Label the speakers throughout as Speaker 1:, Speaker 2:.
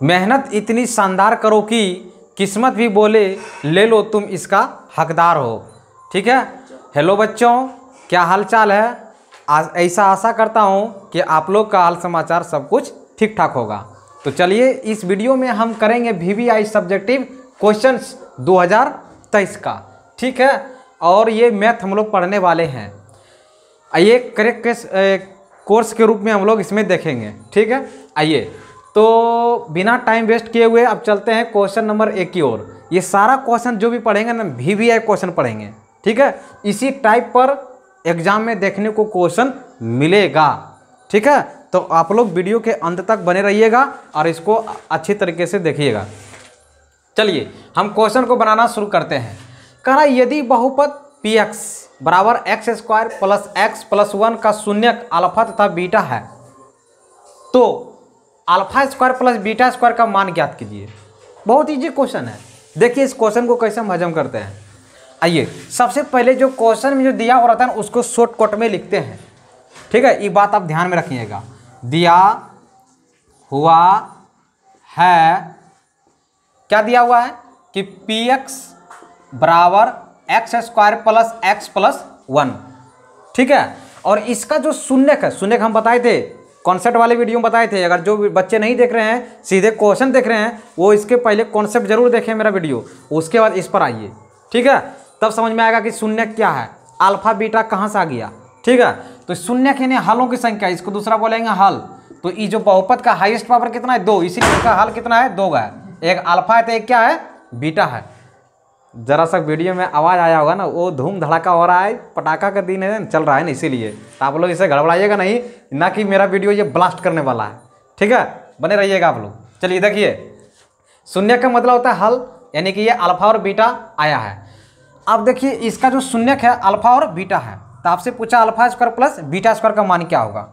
Speaker 1: मेहनत इतनी शानदार करो कि किस्मत भी बोले ले लो तुम इसका हकदार हो। ठीक है। हेलो बच्चों, क्या हाल चाल है? ऐसा आशा करता हूँ कि आप लोग का हाल समाचार सब कुछ ठीक ठाक होगा। तो चलिए इस वीडियो में हम करेंगे VVI सब्जेक्टिव क्वेश्चंस 2023 का। ठीक है। और ये मैथ हम लोग पढ़ने वाले हैं, ये करेक्ट कोर्स के रूप में हम लोग इसमें देखेंगे। ठीक है। आइए तो बिना टाइम वेस्ट किए हुए अब चलते हैं क्वेश्चन नंबर 1 की ओर। ये सारा क्वेश्चन जो भी पढ़ेंगे ना VVI क्वेश्चन पढ़ेंगे। ठीक है। इसी टाइप पर एग्जाम में देखने को क्वेश्चन मिलेगा। ठीक है। तो आप लोग वीडियो के अंत तक बने रहिएगा और इसको अच्छी तरीके से देखिएगा। चलिए हम क्वेश्चन को बनाना शुरू करते हैं। कह रहा यदि बहुपद px बराबर x square plus x plus 1 का शून्यक अल्फा तथा बीटा है तो alpha square plus beta square का मान ज्ञात कीजिए। बहुत इजी क्वेश्चन है। देखिए इस क्वेश्चन को कैसे हम हजम करते हैं। आइए सबसे पहले जो क्वेश्चन में जो दिया हुआ रहता है ना उसको शॉर्टकट में लिखते हैं। ठीक है। ये बात आप ध्यान में रखिएगा। दिया हुआ है, क्या दिया हुआ है कि px बराबर x square plus x plus 1। ठीक है। और इसका जो शून्यक है, शून्यक हम बताए थे कॉन्सेप्ट वाले वीडियो में बताए थे। अगर जो बच्चे नहीं देख रहे हैं सीधे क्वेश्चन देख रहे हैं वो इसके पहले कॉन्सेप्ट जरूर देखें मेरा वीडियो, उसके बाद इस पर आइए। ठीक है। तब समझ में आएगा कि शून्यक क्या है, अल्फा बीटा कहाँ से आ गया। ठीक है। तो शून्यक यानी हलों की संख्या, इसको दूसरा बोलेंगे हल। तो ये जो बहुपद का हाईएस्ट पावर कितना है 2, इसीलिए इसका हल कितना है 2 है। एक अल्फा है तो एक क्या है बीटा है। जरा सा वीडियो में आवाज़ आया होगा ना, वो धूम धड़ाका हो रहा है, पटाखा का दिन है चल रहा है ना, इसीलिए। तो आप लोग इसे गड़बड़ाइएगा नहीं, ना कि मेरा वीडियो ये ब्लास्ट करने वाला है। ठीक है। बने रहिएगा आप लोग। चलिए देखिए शून्यक का मतलब होता है हल, यानी कि ये अल्फा और बीटा आया है। अब देखिए इसका जो शून्यक है अल्फा और बीटा है, तो आपसे पूछा alpha square plus beta square का मान क्या होगा।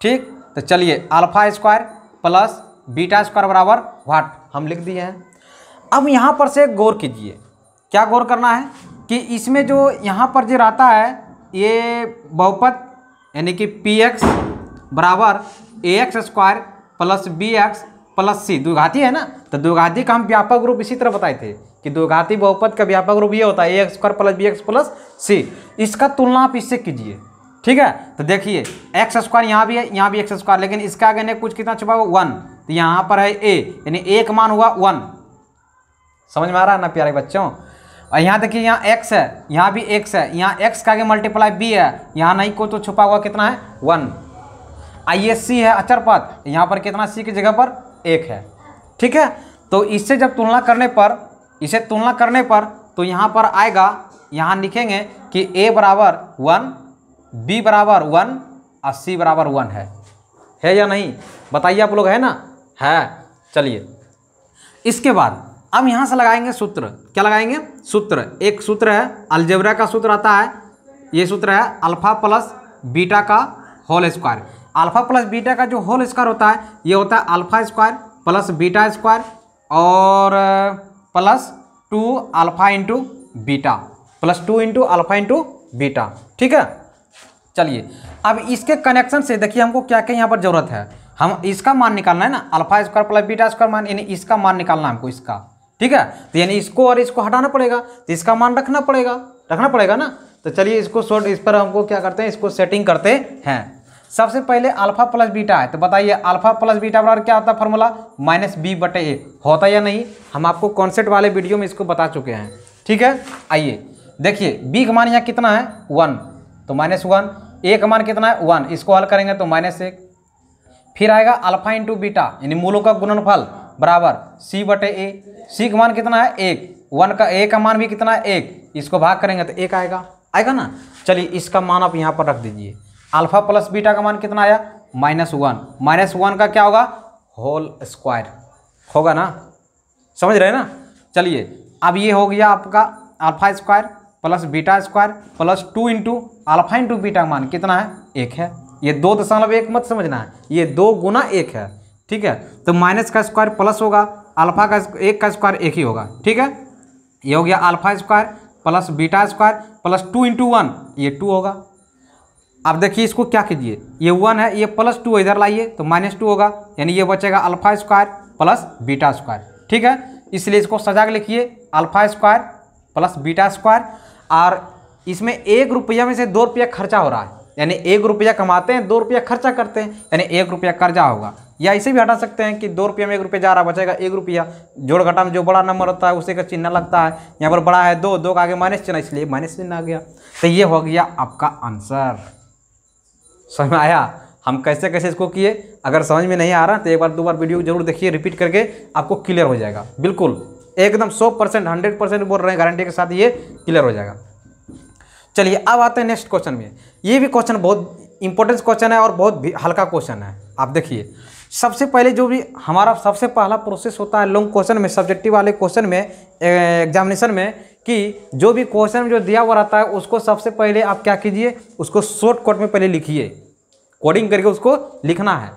Speaker 1: ठीक। तो चलिए alpha square plus beta square बराबर व्हाट हम लिख दिए हैं। अब यहाँ पर से गौर कीजिए, क्या गौर करना है कि इसमें जो यहाँ पर जो रहता है ये बहुपद यानी कि px बराबर ax square plus bx plus c द्विघाती है ना। तो द्विघाती का हम व्यापक रूप इसी तरह बताए थे कि द्विघाती बहुपद का व्यापक रूप ये होता है ax square plus bx plus c। इसका तुलना आप इससे कीजिए। ठीक है। तो देखिए एक्स स्क्वायर यहाँ भी है, यहाँ भी एक्स स्क्वायर, लेकिन इसका आगे ने कुछ कितना छुपा हुआ 1, तो यहाँ पर है a, यानी एक मान हुआ 1। समझ में आ रहा है ना प्यारे बच्चों। और यहाँ देखिए यहाँ x है, यहाँ भी x है, यहाँ x का आगे मल्टीप्लाई b है, यहाँ नहीं को तो छुपा हुआ कितना है 1। आइए c है अचर पद, यहाँ पर कितना c की जगह पर 1 है। ठीक है। तो इससे जब तुलना करने पर, इसे तुलना करने पर तो यहाँ पर आएगा, यहाँ लिखेंगे कि a बराबर 1, b बराबर 1 और c बराबर 1 है या नहीं बताइए आप लोग, है ना? है। चलिए इसके बाद अब यहाँ से लगाएंगे सूत्र। क्या लगाएंगे? सूत्र। एक सूत्र है अलजेब्रा का सूत्र आता है, ये सूत्र है अल्फा प्लस बीटा का whole square. Alpha plus beta का जो होल स्क्वायर होता है ये होता है alpha square plus beta square और plus 2 alpha into beta, plus 2 into alpha into beta. ठीक है। चलिए अब इसके कनेक्शन से देखिए हमको क्या क्या यहाँ पर जरूरत है। हम इसका मान निकालना है ना, alpha square plus beta square मान, यानी इसका मान निकालना है हमको इसका। ठीक है। तो यानी इसको और इसको हटाना पड़ेगा, तो इसका मान रखना पड़ेगा ना। तो चलिए इसको शॉर्ट, इस पर हमको क्या करते हैं, इसको सेटिंग करते हैं। सबसे पहले अल्फा प्लस बीटा है, तो बताइए अल्फा प्लस बीटा बराबर क्या होता है फॉर्मूला -b/a होता है या नहीं। हम आपको कॉन्सेप्ट वाले वीडियो में इसको बता चुके हैं। ठीक है। आइए देखिए b का मान यहाँ कितना है 1, तो -1, a का मान कितना है 1, इसको हल करेंगे तो -1। फिर आएगा अल्फा इंटू बीटा यानी मूलों का गुणनफल बराबर c/a, c का मान कितना है 1, 1 का a का मान भी कितना है 1, इसको भाग करेंगे तो 1 आएगा ना। चलिए इसका मान आप यहाँ पर रख दीजिए। अल्फा प्लस बीटा का मान कितना आया -1, -1 का क्या होगा होल स्क्वायर होगा ना, समझ रहे हैं ना। चलिए अब ये हो गया आपका alpha square plus beta square plus 2 into alpha into beta का मान कितना है 1 है। ये 2.1 मत समझना है, ये 2 गुना 1 है। ठीक है। तो माइनस का स्क्वायर प्लस होगा, अल्फा का 1 का स्क्वायर 1 ही होगा। ठीक है। ये हो गया alpha square plus beta square plus 2 into 1, ये 2 होगा। अब देखिए इसको क्या कीजिए, ये 1 है, ये प्लस 2 इधर लाइए तो -2 होगा, यानी ये बचेगा alpha square plus beta square. ठीक है, इसलिए इसको सजा के लिखिए alpha square plus beta square. और इसमें 1 रुपया में से 2 रुपया खर्चा हो रहा है, यानी 1 रुपया कमाते हैं 2 रुपया खर्चा करते हैं, यानी 1 रुपया कर्जा होगा। या इसे भी हटा सकते हैं कि 2 रुपये में 1 रुपया जा रहा, बचेगा 1 रुपया। जोड़ घटा में जो बड़ा नंबर होता है उसी का चिन्ह लगता है, यहाँ पर बड़ा है 2, 2 का आगे माइनस चिन्ह, इसलिए माइनस चिन्ह आ गया। तो ये हो गया आपका आंसर। समझ में आया हम कैसे कैसे इसको किए? अगर समझ में नहीं आ रहा तो एक बार 2 बार वीडियो जरूर देखिए, रिपीट करके आपको क्लियर हो जाएगा। बिल्कुल एकदम 100% 100% बोल रहे हैं, गारंटी के साथ ये क्लियर हो जाएगा। चलिए अब आते हैं नेक्स्ट क्वेश्चन में। ये भी क्वेश्चन बहुत इंपॉर्टेंट क्वेश्चन है और बहुत हल्का क्वेश्चन है। आप देखिए, सबसे पहले जो भी हमारा सबसे पहला प्रोसेस होता है लॉन्ग क्वेश्चन में, सब्जेक्टिव वाले क्वेश्चन में, एग्जामिनेशन में, कि जो भी क्वेश्चन जो दिया हुआ रहता है उसको सबसे पहले आप क्या कीजिए, उसको शॉर्टकट में पहले लिखिए, कोडिंग करके उसको लिखना है।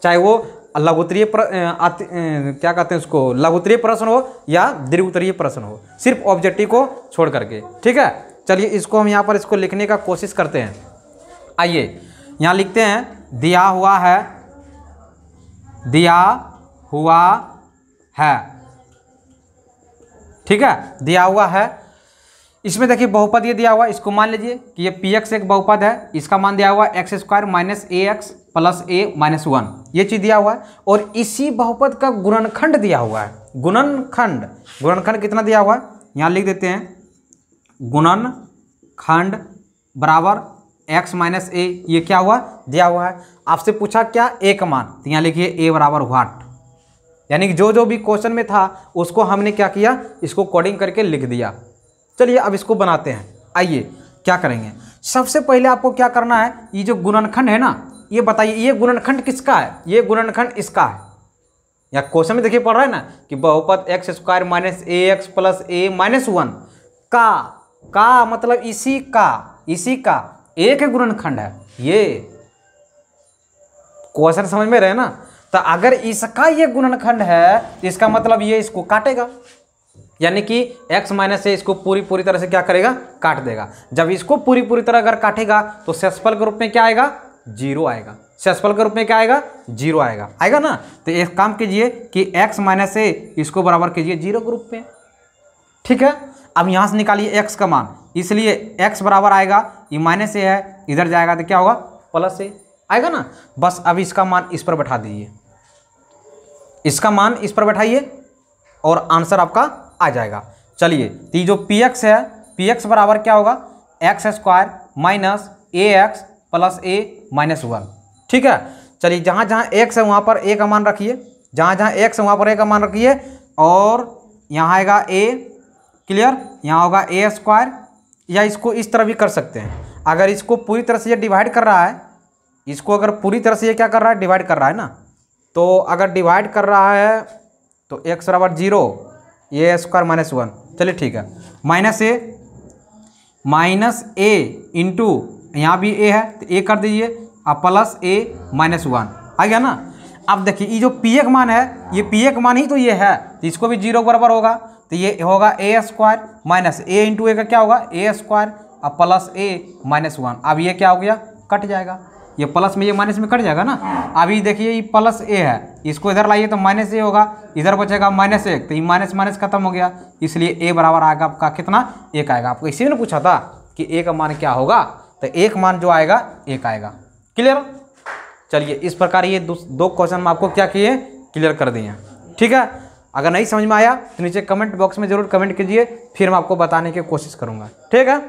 Speaker 1: चाहे वो लघुत्तरीय क्या कहते हैं उसको, लघुत्तरीय प्रश्न हो या दीर्घोत्तरीय प्रश्न हो, सिर्फ ऑब्जेक्टिव को छोड़ करके। ठीक है, चलिए इसको हम यहाँ पर इसको लिखने का कोशिश करते हैं। आइए यहाँ लिखते हैं, दिया हुआ है, दिया हुआ है। ठीक है, दिया हुआ है। इसमें देखिए बहुपद ये दिया हुआ, इसको मान लीजिए कि ये px एक बहुपद है, इसका मान दिया हुआ एक्स स्क्वायर माइनस ए एक्स प्लस ए माइनस 1, ये चीज़ दिया हुआ है। और इसी बहुपद का गुणनखंड दिया हुआ है, गुणनखंड। गुणनखंड कितना दिया हुआ है, यहाँ लिख देते हैं, गुणनखंड बराबर x माइनस ए, ये क्या हुआ, दिया हुआ है। आपसे पूछा क्या, ए का मान, तो यहाँ लिखिए ए बराबर व्हाट, यानी कि जो भी क्वेश्चन में था उसको हमने क्या किया, इसको कोडिंग करके लिख दिया। चलिए अब इसको बनाते हैं। आइए क्या करेंगे, सबसे पहले आपको क्या करना है, ये जो गुणनखंड है ना, ये बताइए ये गुणनखंड किसका है, ये गुणनखंड इसका है। या क्वेश्चन में देखिए पढ़ रहा है ना कि बहुपद एक्स स्क्वायर माइनस ए एक्स प्लस ए माइनस 1 का मतलब इसी का एक गुणनखंड है। ये क्वेश्चन समझ में रहे ना, तो अगर इसका ये गुणनखंड है तो इसका मतलब ये इसको काटेगा, यानी कि x माइनस ए इसको पूरी तरह से क्या करेगा, काट देगा। जब इसको पूरी तरह अगर काटेगा तो शेषफल के रूप में क्या आएगा, 0 आएगा। शेषफल के रूप में क्या आएगा, 0 आएगा ना। तो एक काम कीजिए कि x माइनस ए इसको बराबर कीजिए 0 के रूप में। ठीक है, अब यहाँ से निकालिए x का मान, इसलिए x बराबर आएगा, ये माइनस ए है, इधर जाएगा तो क्या होगा, प्लस ए आएगा ना। बस अब इसका मान इस पर बैठा दीजिए, इसका मान इस पर बैठाइए और आंसर आपका आ जाएगा। चलिए तो ये जो px है, px बराबर क्या होगा, एक्स स्क्वायर माइनस ए एक्स प्लस ए माइनस 1। ठीक है, चलिए जहाँ जहाँ x है वहाँ पर a का मान रखिए, जहाँ जहाँ x है वहाँ पर a का मान रखिए, और यहाँ आएगा a, क्लियर, यहाँ होगा ए स्क्वायर। या इसको इस तरह भी कर सकते हैं, अगर इसको पूरी तरह से ये डिवाइड कर रहा है, इसको अगर पूरी तरह से ये क्या कर रहा है, डिवाइड कर रहा है ना, तो अगर डिवाइड कर रहा है तो x बराबर 0, ए स्क्वायर माइनस 1। चलिए ठीक है, माइनस ए इंटू यहाँ भी a है तो a कर दीजिए, अब प्लस ए माइनस 1 आ गया ना। अब देखिए ये जो p का मान है, ये p का मान ही तो ये है, तो इसको भी 0 बराबर होगा, तो ये होगा ए स्क्वायर माइनस ए इंटू ए का क्या होगा, ए स्क्वायर, अब प्लस ए माइनस 1। अब ये क्या हो गया, कट जाएगा, ये प्लस में ये माइनस में कट जाएगा ना। अभी देखिए ये प्लस ए है, इसको इधर लाइए तो माइनस ए होगा, इधर बचेगा माइनस 1, तो ये माइनस खत्म हो गया, इसलिए ए बराबर आएगा आपका कितना, 1 आएगा। आपको इसी ने पूछा था कि ए का मान क्या होगा, तो एक मान जो आएगा 1 आएगा। क्लियर, चलिए इस प्रकार ये दो क्वेश्चन में आपको क्या किए, क्लियर कर दिए। ठीक है, अगर नहीं समझ में आया तो नीचे कमेंट बॉक्स में जरूर कमेंट कीजिए, फिर मैं आपको बताने की कोशिश करूँगा। ठीक है।